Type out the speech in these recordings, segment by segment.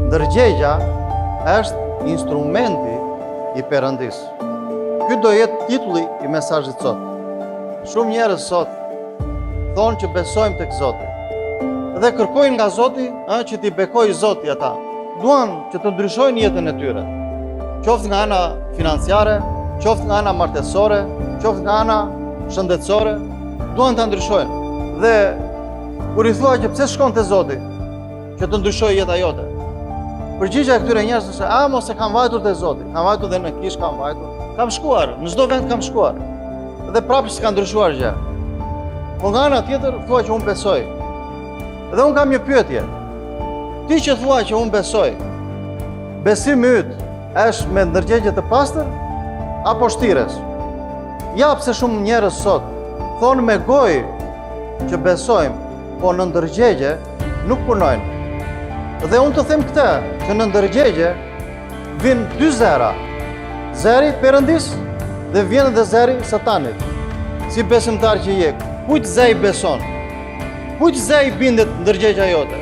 ndërgjegja është instrumenti i Perëndis. Ky do jetë titulli i mesazhit sot. Shumë njerëz sot thonë që besojmë tek Zoti dhe kërkojnë nga Zoti që t'i bekojë Zoti ata. Duan që të ndryshojnë jetën e tyre, qoftë nga ana financiare, qoftë nga ana martesore, qoftë nga ana shëndetësore, duan ta ndryshojnë. Dhe kur i thua që pse shkon te Zoti që të ndryshojë jeta jote, përgjigjja e këtyre njerëzve është mos e kam vajtur te Zoti, kam vajtur dhe në kish kam vajtur, kam shkuar, në çdo vend kam shkuar. Dhe prapë s'ka ndryshuar gjë. Po nga ana tjetër thua që unë besoj. Dhe unë kam një pyetje. Ti që thua që unë besoj, besimi yt është me ndërgjegje të pastër apo shtires? Ja pse shumë njerëz sot thonë me gojë që besojmë, po në ndërgjegje nuk punojnë. Dhe unë të them këtë, që në ndërgjegje vin dy zera. Zeri Perëndis dhe vjen edhe zeri Satanit. Si besimtar që je, kujt zej beson? Kujt zej bindet ndërgjegja jote?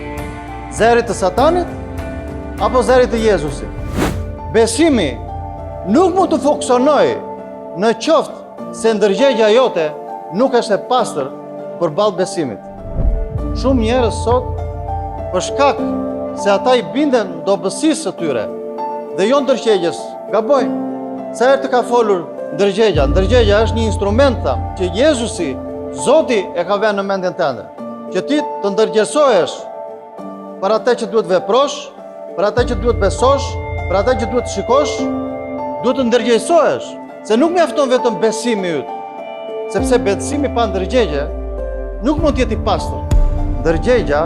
Zeri të Satanit apo zeri të Jezusit? Besimi nuk mund të funksionojë në qoftë se ndërgjegja jote nuk është e pastër përballë besimit. Shumë njerëz sot për shkak se ata i binden dobësisë së tyre dhe jo ndërgjegjes, gabojnë. Sa herë të ka folur ndërgjegja? Ndërgjegja është një instrument që Jezusi, Zoti e ka vënë në mendjen tënde, që ti të ndërgjegjësohesh për atë që duhet veprosh, për atë që duhet besosh, për atë që duhet shikosh, duhet të ndërgjegjësohesh, se nuk mjafton vetëm besimi yt, sepse besimi pa ndërgjegje nuk mund të jetë i pastër. Ndërgjegja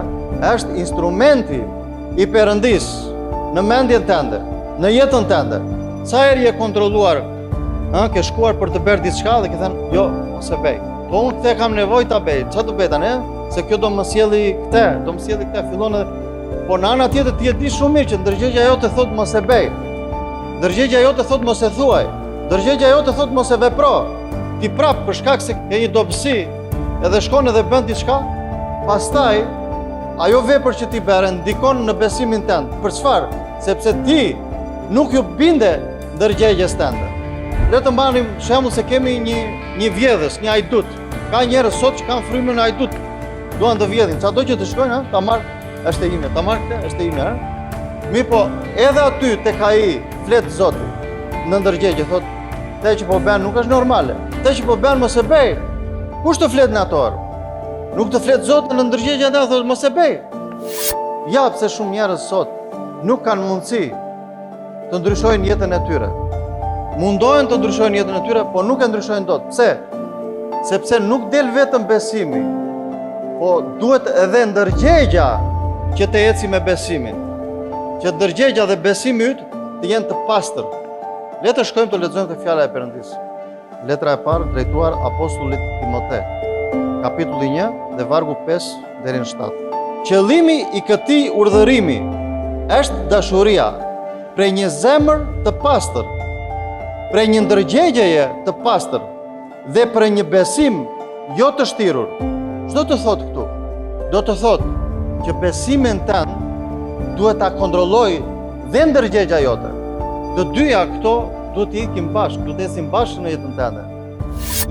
është instrumenti i Perëndis në mendjen tënde, në jetën tënde. Sa herë je kontrolluar, ke shkuar për të bërë diçka dhe ke thënë, jo, mos e bëj. Po unë këtë kam nevojë ta bëj. Çfarë do bëj tani? Se kjo do më sjelli këtë, do më sjelli këtë, fillon edhe. Po në ana tjetër ti e di shumë mirë që ndërgjegja jote thotë mos e bëj. Ndërgjegja jote thotë mos e thuaj. Ndërgjegja jote thotë mos e vepro. Ti prap për shkak se ke një dobësi, edhe shkon edhe bën diçka, pastaj ajo vepër që ti bëre ndikon në besimin tënd. Për çfarë? Sepse ti nuk ju binde ndërgjegjes tënde. Le të marrim shembull se kemi një vjedhës, një ajdut. Ka njerëz sot që kanë frymën e ajdut. Duan të vjedhin, çdo që të shkojnë, ta marr, është e ime, ta marr këtë, është e ime, Mi po, edhe aty tek ai flet Zoti në ndërgjegje, thotë, "Te që po bën nuk është normale. Te që po bën mos e bëj." Kush të flet në ato orë? Nuk të flet Zoti në ndërgjegje atë, thotë mos e bëj. Ja pse shumë njerëz sot nuk kanë mundësi të ndryshojnë jetën e tyre. Mundohen të ndryshojnë jetën e tyre, po nuk e ndryshojnë dot. Pse? Sepse nuk del vetëm besimi, po duhet edhe ndërgjegja që të eci me besimin. Që ndërgjegja dhe besimi yt të jenë të pastër. Le të shkojmë të lexojmë te fjala e Perëndis. Letra e parë drejtuar apostullit Timotej, kapitulli 1 dhe vargu 5 deri në 7. Qëllimi i këtij urdhërimi është dashuria prej një zemër të pastër, prej një ndërgjegjeje të pastër dhe prej një besim jo të shtirur. Çdo të thotë këtu? Do të thotë që besimin tënd duhet ta kontrolloj dhe ndërgjegja jote. Të dyja këto duhet të ikin bashkë, duhet të ecin bashkë në jetën tënde.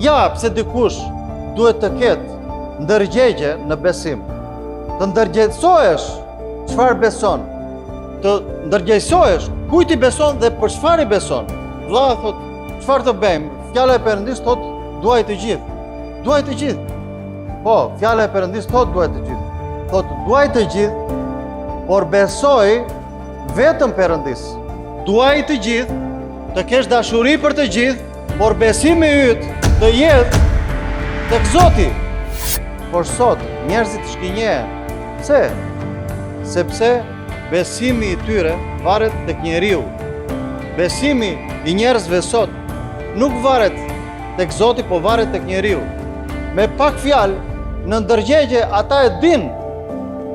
Ja, pse dikush duhet të ketë ndërgjegje në besim. Të ndërgjegjësohesh çfarë beson. Të ndërgjegjësohesh kujt i beson dhe për çfarë i beson. Vlla thotë, çfarë të bëjmë? Fjala e Perëndis thotë, duaj të gjithë. Duaj të gjithë. Po, fjala e Perëndis thotë duaj të gjithë. Thotë duaj të gjithë, por besoj vetëm Perëndis. Duaj të gjithë, të kesh dashuri për të gjithë, por besimi yt të jetë tek Zoti. Por sot njerëzit shkënjehen. Pse? Sepse besimi i tyre varet tek njeriu. Besimi i njerëzve sot nuk varet tek Zoti, po varet tek njeriu. Me pak fjalë, në ndërgjegje ata e din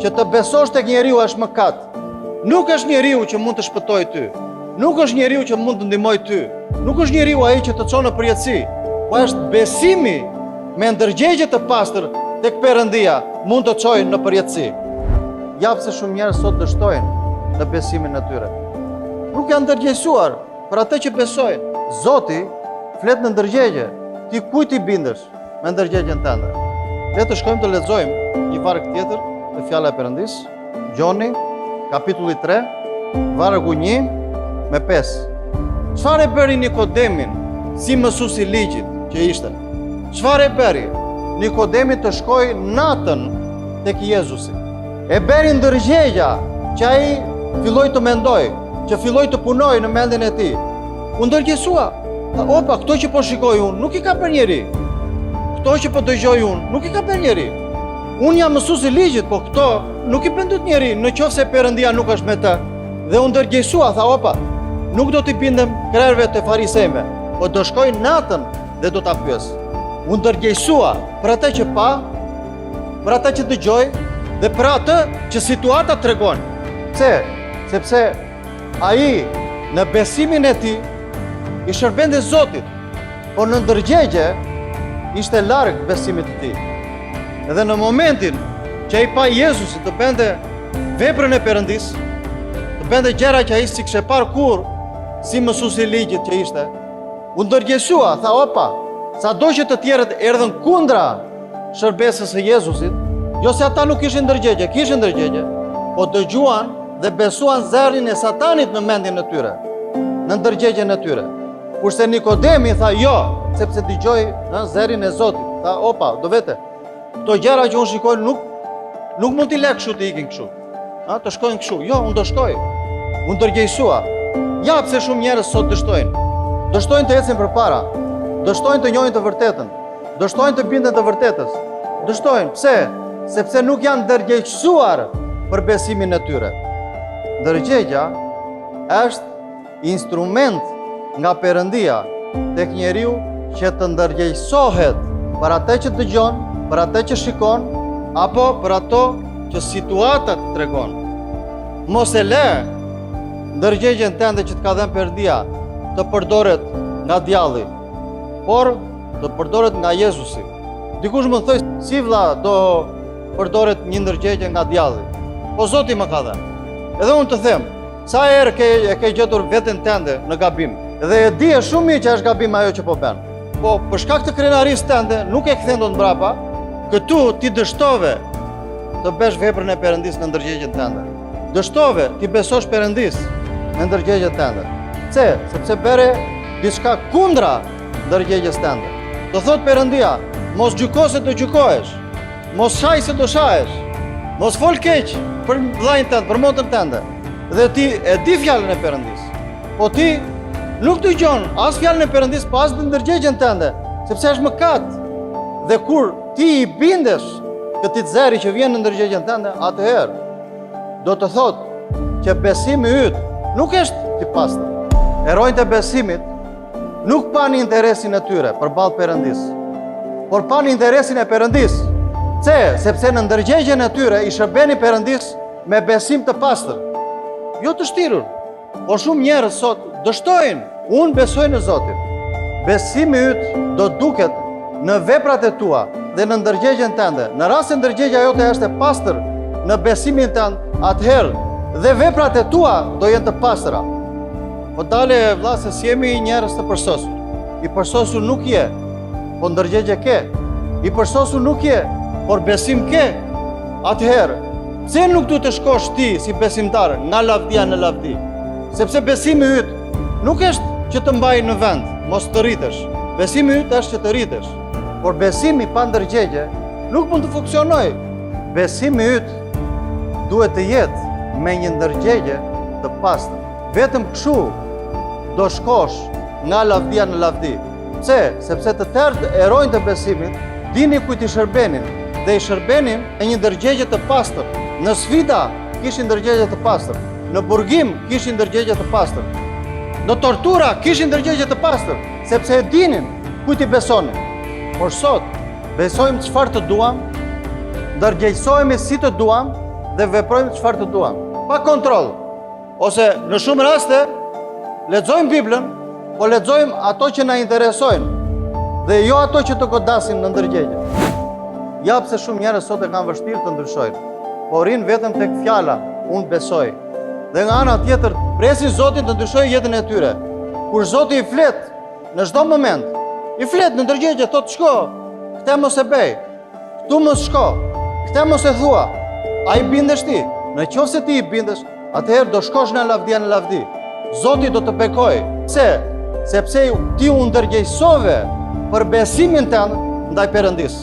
që të besosh tek njeriu është mëkat. Nuk është njeriu që mund të shpëtojë ty. Nuk është njeriu që mund të ndihmojë ty. Nuk është njeriu ai që të çon në përjetësi, po është besimi me ndërgjegje të pastër tek Perëndia mund të çojë në përjetësi. Ja pse shumë njerëz sot dështojnë në besimin e tyre. Nuk janë ndërgjegjësuar për atë që besojnë. Zoti flet në ndërgjegje. Ti kujt i bindesh me ndërgjegjen tënde? Le të shkojmë të lexojmë një varg tjetër të fjala e Perëndis, Gjoni, kapitulli 3, vargu 1-5. Çfarë e bëri Nikodemin si mësues i ligjit që ishte? Çfarë e bëri Nikodemi të shkojë natën tek Jezusi? E bëri ndërgjegja që ai filloi të mendoj, që filloi të punoj në mendjen e tij. U ndërgjegjësua. Opa, këto që po shikoj unë nuk i ka bërë njeri. Këto që po dëgjoj unë nuk i ka bërë njeri. Unë jam mësues i ligjit, po këto nuk i bën dot njeri, nëse Perëndia nuk është me të. Dhe u ndërgjegjësua, tha opa, nuk do t'i bindem krerëve të farisejve, po do shkoj natën dhe do ta pyes. U ndërgjegjësua për atë që pa, për atë që dëgjoj dhe për atë që situata tregon. Pse? Sepse ai në besimin e tij i shërbente Zotit, por në ndërgjegje ishte larg besimit të tij. Edhe në momentin që ai pa Jezusin të bënte veprën e Perëndis, të bënte gjëra që ai s'ikishte parë kurrë si mësues i ligjit që ishte, u ndërgjegjësua, tha opa, sado që të tjerët erdhën kundra shërbesës së Jezusit, jo se ata nuk kishin ndërgjegje, kishin ndërgjegje, po dëgjuan dhe besuan zerrin e Satanit në mendjen e tyre, në ndërgjegjen e tyre. Kurse Nikodemi tha jo, sepse dëgjoi në zerrin e Zotit. Tha opa, do vete. Këto gjëra që unë shikoj nuk mund t'i lë kështu të ikin kështu. Të shkojnë kështu. Jo, unë do shkoj. Unë ndërgjegjësua. Ja pse shumë njerëz sot dështojnë. Dështojnë të ecin përpara. Dështojnë të njohin të vërtetën. Dështojnë të binden të vërtetës. Dështojnë. Pse? Sepse nuk janë ndërgjegjësuar për besimin e tyre. Ndërgjegja është instrument nga Perëndia tek njeriu që të ndërgjegjësohet për atë që dëgjon, për atë që shikon, apo për ato që situata tregon. Mos e lë ndërgjegjen tënde që të ka dhënë Perëndia të përdoret nga djalli, por të përdoret nga Jezusi. Dikush më thoi, si vlla do përdoret një ndërgjegje nga djalli? Po Zoti më ka dhënë. Edhe unë të them, sa herë e ke gjetur veten tënde në gabim? Dhe e di shumë mirë që është gabim ajo që po bën. Po për shkak të krenarisë tënde nuk e kthen dot mbrapa, këtu ti dështove të bësh veprën e Perëndis në ndërgjegjen tënde. Dështove ti besosh Perëndis në ndërgjegjen tënde. Pse? Sepse bëre diçka kundra ndërgjegjes tënde. Do thot Perëndia, mos gjyko se do gjykohesh. Mos shaj se do shahesh. Mos fol keq për vllain tënd, për motën tënde. Dhe ti e di fjalën e Perëndis. Po ti nuk dëgjon as fjalën e Perëndis, pas në ndërgjegjen tënde, sepse është mëkat. Dhe kur ti i bindesh këtij zeri që vjen në ndërgjegjen tënde, atëherë do të thotë që besimi yt nuk është i pastër. Heronjtë e besimit nuk pani interesin e tyre përballë Perëndis, por pani interesin e Perëndis. Pse? Sepse në ndërgjegjen e tyre i shërbeni Perëndis me besim të pastër, jo të shtirur. Por shumë njerëz sot dështojnë, unë besoj në Zotin. Besimi yt do duket në veprat e tua dhe në ndërgjegjen tënde. Në rast se ndërgjegja jote është e pastër në besimin tënd, atëherë dhe veprat e tua do jenë të pastra. Po dale vlla se si jemi njerëz të përsosur. I përsosur nuk je, po ndërgjegje ke. I përsosur nuk je, por besim ke. Atëherë, pse nuk du të shkosh ti si besimtar nga lavdia në lavdi? Sepse besimi yt nuk është që të mbaj në vend, mos të rritesh. Besimi yt është që të rritesh. Por besimi pa ndërgjegje nuk mund të funksionojë. Besimi yt duhet të jetë me një ndërgjegje të pastër. Vetëm kështu do shkosh nga lavdia në lavdi. Pse? Sepse të tjerë heronjtë të besimit dini kujt i shërbenin dhe i shërbenin me një ndërgjegje të pastër. Në sfida kishin ndërgjegje të pastër. Në burgim kishin ndërgjegje të pastër. Në tortura kishin ndërgjegje të pastër, sepse e dinin kujt i besonin. Por sot besojmë çfarë të duam, ndërgjegjësohemi si të duam dhe veprojmë çfarë të duam, pa kontroll. Ose në shumë raste lexojmë Biblën, po lexojmë ato që na interesojnë dhe jo ato që të godasin në ndërgjegje. Ja pse shumë njerëz sot e kanë vështirë të ndryshojnë, por rinë vetëm tek fjala, unë besoj. dhe nga ana tjetër presin Zotin të ndryshojë jetën e tyre. Kur Zoti i flet në çdo moment, i flet në ndërgjegje, thotë shko, këtë mos e bëj, këtu mos shko, këtë mos e thua. Ai bindesh ti. Në qoftë se ti i bindesh, atëherë do shkosh në lavdia në lavdi. Zoti do të bekoj. Pse? Sepse ti u ndërgjegjësove për besimin tënd ndaj Perëndis.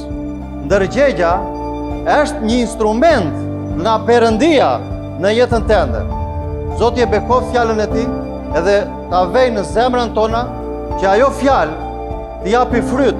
Ndërgjegja është një instrument nga Perëndia në jetën tënde. Zoti e bekon fjalën e tij edhe ta vej në zemrën tona që ajo fjalë të japi fryt